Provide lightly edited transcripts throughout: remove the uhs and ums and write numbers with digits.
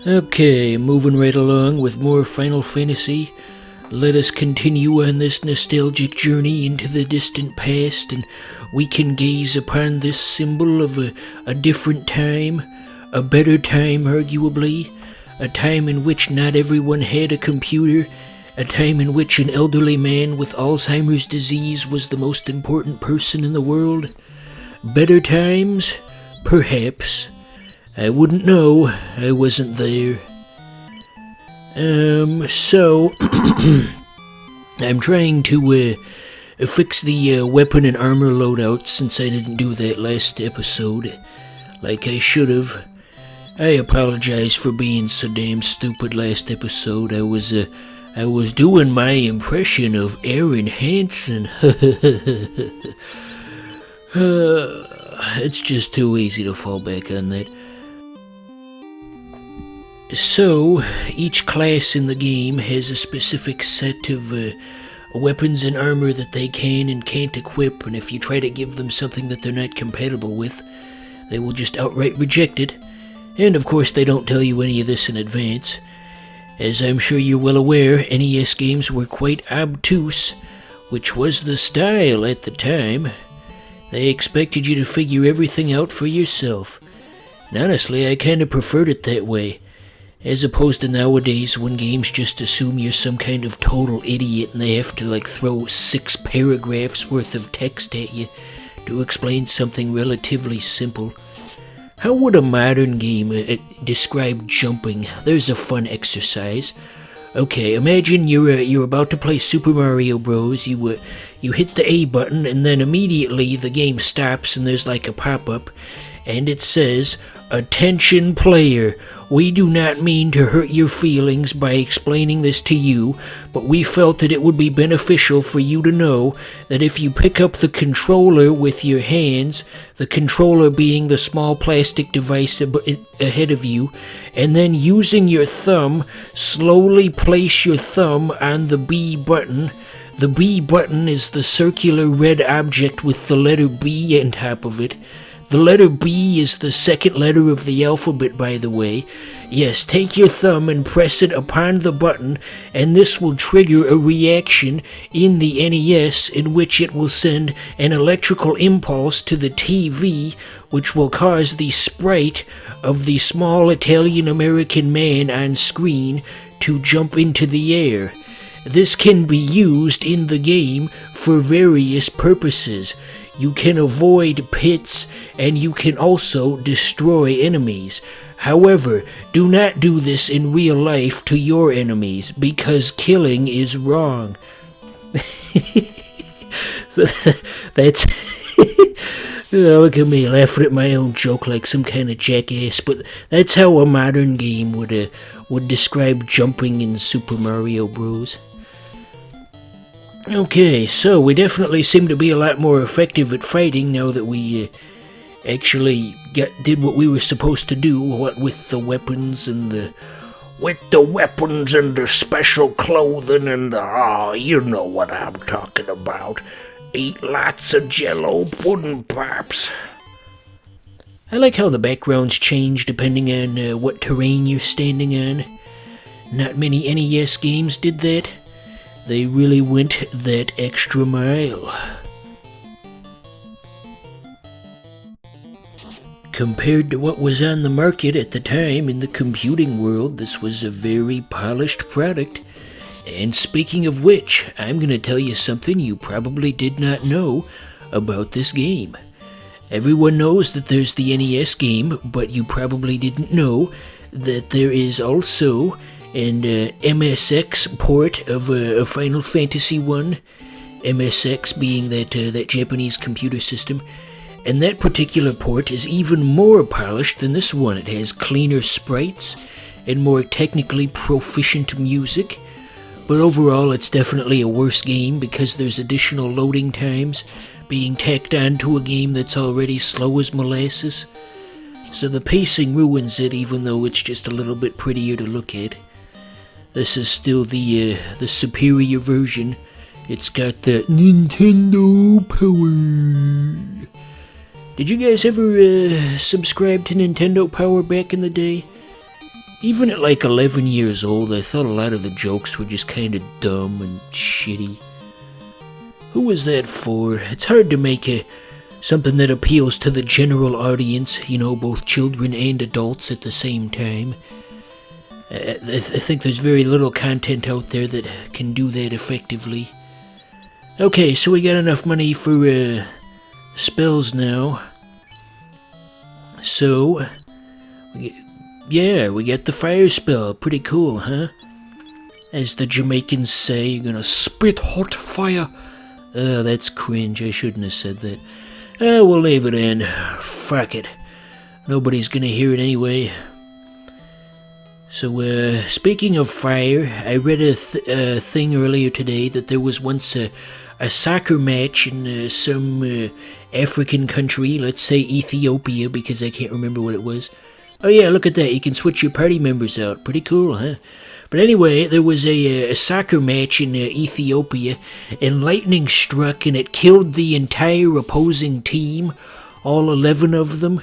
Okay, moving right along with more Final Fantasy. Let us continue on this nostalgic journey into the distant past, and we can gaze upon this symbol of a different time, a better time arguably, a time in which not everyone had a computer, a time in which an elderly man with Alzheimer's disease was the most important person in the world. Better times? Perhaps. I wouldn't know. I wasn't there. So I'm trying to fix the weapon and armor loadout since I didn't do that last episode like I should have. I apologize for being so damn stupid last episode. I was doing my impression of Aaron Hansen. It's just too easy to fall back on that. So, each class in the game has a specific set of weapons and armor that they can and can't equip, and if you try to give them something that they're not compatible with, they will just outright reject it. And of course they don't tell you any of this in advance. As I'm sure you're well aware, NES games were quite obtuse, which was the style at the time. They expected you to figure everything out for yourself. And honestly, I kinda preferred it that way. As opposed to nowadays when games just assume you're some kind of total idiot and they have to throw 6 paragraphs worth of text at you to explain something relatively simple. How would a modern game describe jumping? There's a fun exercise. Okay, imagine you're about to play Super Mario Bros. You hit the A button and then immediately the game stops and there's a pop-up and it says, "Attention player, we do not mean to hurt your feelings by explaining this to you, but we felt that it would be beneficial for you to know that if you pick up the controller with your hands, the controller being the small plastic device ahead of you, and then using your thumb, slowly place your thumb on the B button. The B button is the circular red object with the letter B on top of it. The letter B is the second letter of the alphabet, by the way. Yes, take your thumb and press it upon the button, and this will trigger a reaction in the NES in which it will send an electrical impulse to the TV, which will cause the sprite of the small Italian-American man on screen to jump into the air. This can be used in the game for various purposes. You can avoid pits, and you can also destroy enemies. However, do not do this in real life to your enemies, because killing is wrong." So that's... Look at me laughing at my own joke like some kind of jackass, but that's how a modern game would describe jumping in Super Mario Bros. Okay, so we definitely seem to be a lot more effective at fighting now that we actually did what we were supposed to do, what with the weapons and the special clothing and you know what I'm talking about. Eat lots of Jell-O pudding pops. I like how the backgrounds change depending on what terrain you're standing on. Not many NES games did that. They really went that extra mile. Compared to what was on the market at the time in the computing world, this was a very polished product. And speaking of which, I'm going to tell you something you probably did not know about this game. Everyone knows that there's the NES game, but you probably didn't know that there is also an Msx port of Final Fantasy I, MSX being that Japanese computer system, and that particular port is even more polished than this one. It has cleaner sprites and more technically proficient music, but overall it's definitely a worse game because there's additional loading times being tacked onto a game that's already slow as molasses. So the pacing ruins it, even though it's just a little bit prettier to look at. This is still the superior version. It's got the Nintendo power. Did you guys ever subscribe to Nintendo Power back in the day? Even at like 11 years old, I thought a lot of the jokes were just kind of dumb and shitty. Who was that for? It's hard to make something that appeals to the general audience, you know, both children and adults at the same time. I think there's very little content out there that can do that effectively. Okay, so we got enough money for spells now. So, yeah, we got the fire spell. Pretty cool, huh? As the Jamaicans say, you're gonna spit hot fire. That's cringe. I shouldn't have said that. We'll leave it in. Fuck it. Nobody's gonna hear it anyway. So, speaking of fire, I read a thing earlier today that there was once a soccer match in some African country, let's say Ethiopia, because I can't remember what it was. Oh yeah, look at that, you can switch your party members out. Pretty cool, huh? But anyway, there was a soccer match in Ethiopia, and lightning struck and it killed the entire opposing team, all 11 of them.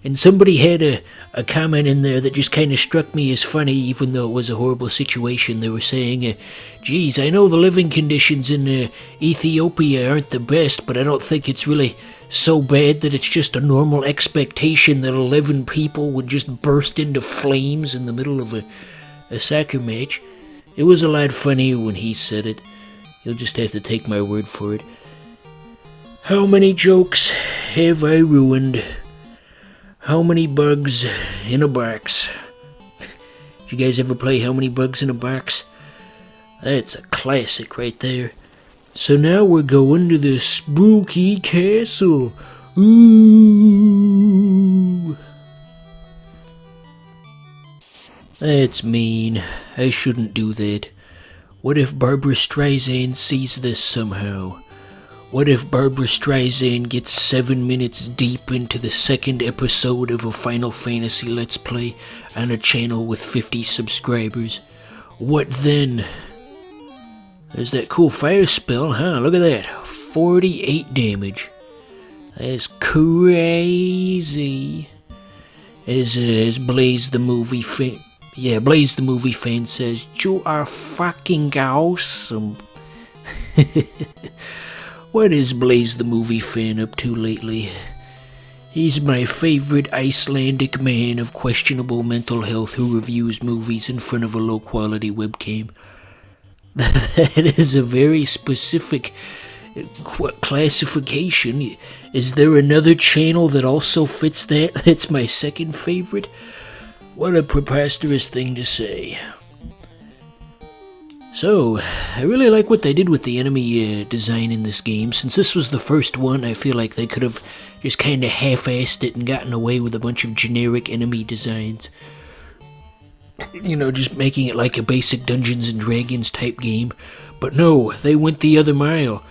And somebody had a comment in there that just kind of struck me as funny, even though it was a horrible situation. They were saying, geez, I know the living conditions in Ethiopia aren't the best, but I don't think it's really so bad that it's just a normal expectation that 11 people would just burst into flames in the middle of a soccer match. It was a lot funnier when he said it. You'll just have to take my word for it. How many jokes have I ruined? How many bugs in a box? Did you guys ever play How Many Bugs in a Box? That's a classic right there. So now we're going to the spooky castle. Ooh. That's mean. I shouldn't do that. What if Barbara Streisand sees this somehow? What if Barbara Streisand gets 7 minutes deep into the second episode of a Final Fantasy Let's Play on a channel with 50 subscribers? What then? There's that cool fire spell, huh? Look at that. 48 damage. That's crazy. As Blaze the movie fan... Yeah, Blaze the movie fan says, you are fucking awesome. What is Blaze the movie fan up to lately? He's my favorite Icelandic man of questionable mental health who reviews movies in front of a low-quality webcam. That is a very specific classification. Is there another channel that also fits that? That's my second favorite? What a preposterous thing to say. So, I really like what they did with the enemy design in this game. Since this was the first one, I feel like they could have just kind of half-assed it and gotten away with a bunch of generic enemy designs. You know, just making it like a basic Dungeons and Dragons type game. But no, they went the other mile.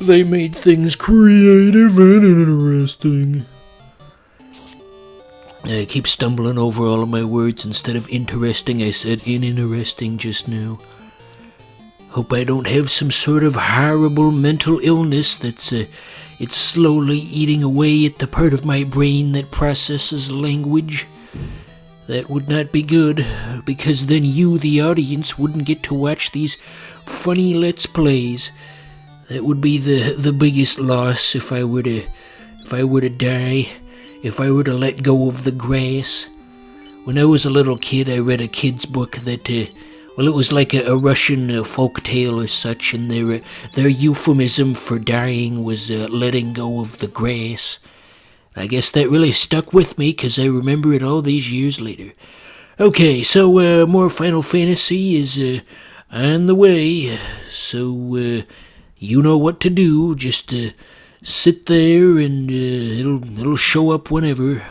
They made things creative and interesting. I keep stumbling over all of my words. Instead of interesting, I said interesting just now. Hope I don't have some sort of horrible mental illness that's it's slowly eating away at the part of my brain that processes language. That would not be good, because then you, the audience, wouldn't get to watch these funny Let's Plays. That would be the biggest loss if I were to die, if I were to let go of the grass. When I was a little kid, I read a kid's book that, well, it was like a Russian folk tale or such, and their euphemism for dying was letting go of the grass. I guess that really stuck with me, because I remember it all these years later. Okay, so more Final Fantasy is on the way, so you know what to do. Just sit there and it'll show up whenever.